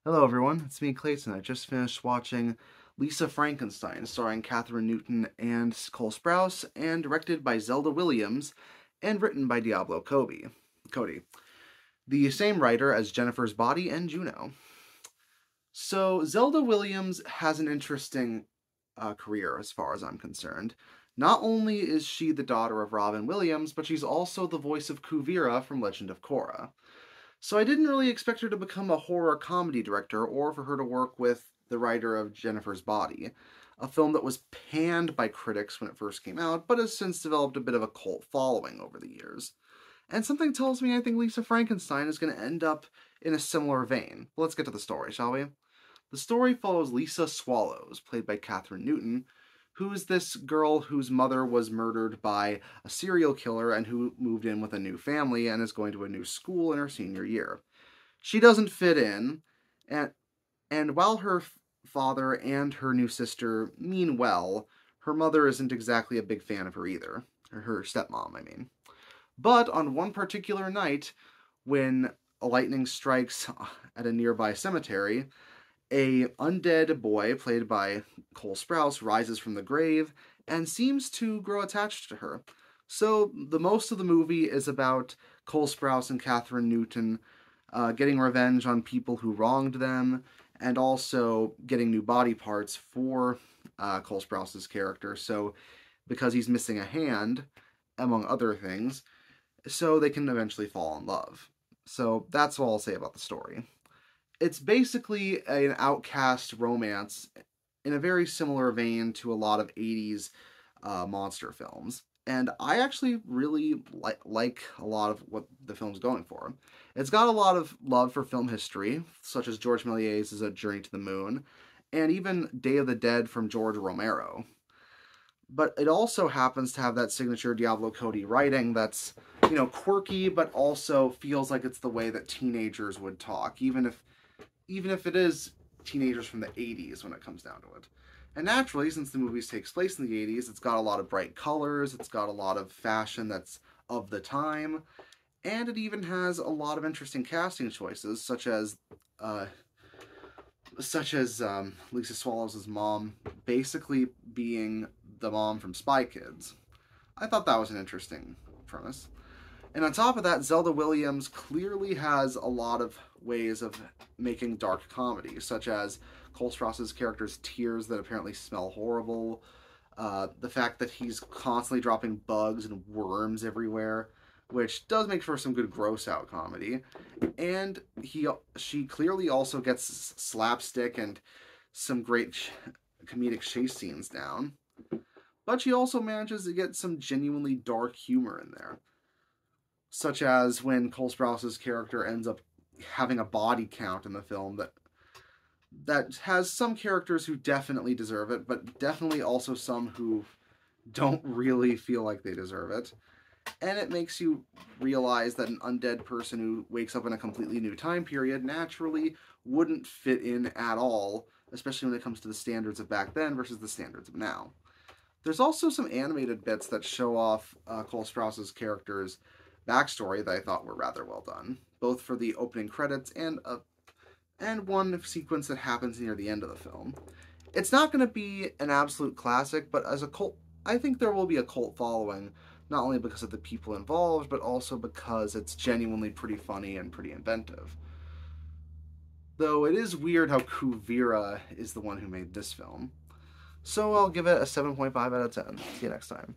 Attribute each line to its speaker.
Speaker 1: Hello everyone, it's me Clayton. I just finished watching Lisa Frankenstein, starring Katherine Newton and Cole Sprouse, and directed by Zelda Williams, and written by Diablo Cody, the same writer as Jennifer's Body and Juno. So Zelda Williams has an interesting career as far as I'm concerned. Not only is she the daughter of Robin Williams, but she's also the voice of Kuvira from Legend of Korra. So I didn't really expect her to become a horror comedy director or for her to work with the writer of Jennifer's Body, a film that was panned by critics when it first came out, but has since developed a bit of a cult following over the years. And something tells me I think Lisa Frankenstein is going to end up in a similar vein. Let's get to the story, shall we? The story follows Lisa Swallows, played by Katherine Newton, who's this girl whose mother was murdered by a serial killer and who moved in with a new family and is going to a new school in her senior year. She doesn't fit in, and while her father and her new sister mean well, her mother isn't exactly a big fan of her either. Her stepmom, I mean. But on one particular night, when a lightning strikes at a nearby cemetery, a undead boy, played by Cole Sprouse, rises from the grave and seems to grow attached to her. So the most of the movie is about Cole Sprouse and Katherine Newton getting revenge on people who wronged them, and also getting new body parts for Cole Sprouse's character. So because he's missing a hand, among other things, so they can eventually fall in love. So that's all I'll say about the story. It's basically an outcast romance in a very similar vein to a lot of 80s monster films. And I actually really like a lot of what the film's going for. It's got a lot of love for film history, such as George Méliès' A Journey to the Moon, and even Day of the Dead from George Romero. But it also happens to have that signature Diablo Cody writing that's, quirky, but also feels like it's the way that teenagers would talk, even if it is teenagers from the 80s when it comes down to it. And naturally, since the movie takes place in the 80s, it's got a lot of bright colors, it's got a lot of fashion that's of the time, and it even has a lot of interesting casting choices, such as Lisa Swallows' mom basically being the mom from Spy Kids. I thought that was an interesting premise. And on top of that, Zelda Williams clearly has a lot of ways of making dark comedy, such as Cole Sprouse's character's tears that apparently smell horrible, the fact that he's constantly dropping bugs and worms everywhere, which does make for some good gross-out comedy, and she clearly also gets slapstick and some great comedic chase scenes down, but she also manages to get some genuinely dark humor in there, such as when Cole Sprouse's character ends up having a body count in the film that has some characters who definitely deserve it, but definitely also some who don't really feel like they deserve it. And it makes you realize that an undead person who wakes up in a completely new time period naturally wouldn't fit in at all, especially when it comes to the standards of back then versus the standards of now. There's also some animated bits that show off Cole Sprouse's character's backstory that I thought were rather well done, both for the opening credits and one sequence that happens near the end of the film. It's not going to be an absolute classic, but as a cult, I think there will be a cult following, not only because of the people involved, but also because it's genuinely pretty funny and pretty inventive. Though it is weird how Kuvira is the one who made this film. So I'll give it a 7.5 out of 10. See you next time.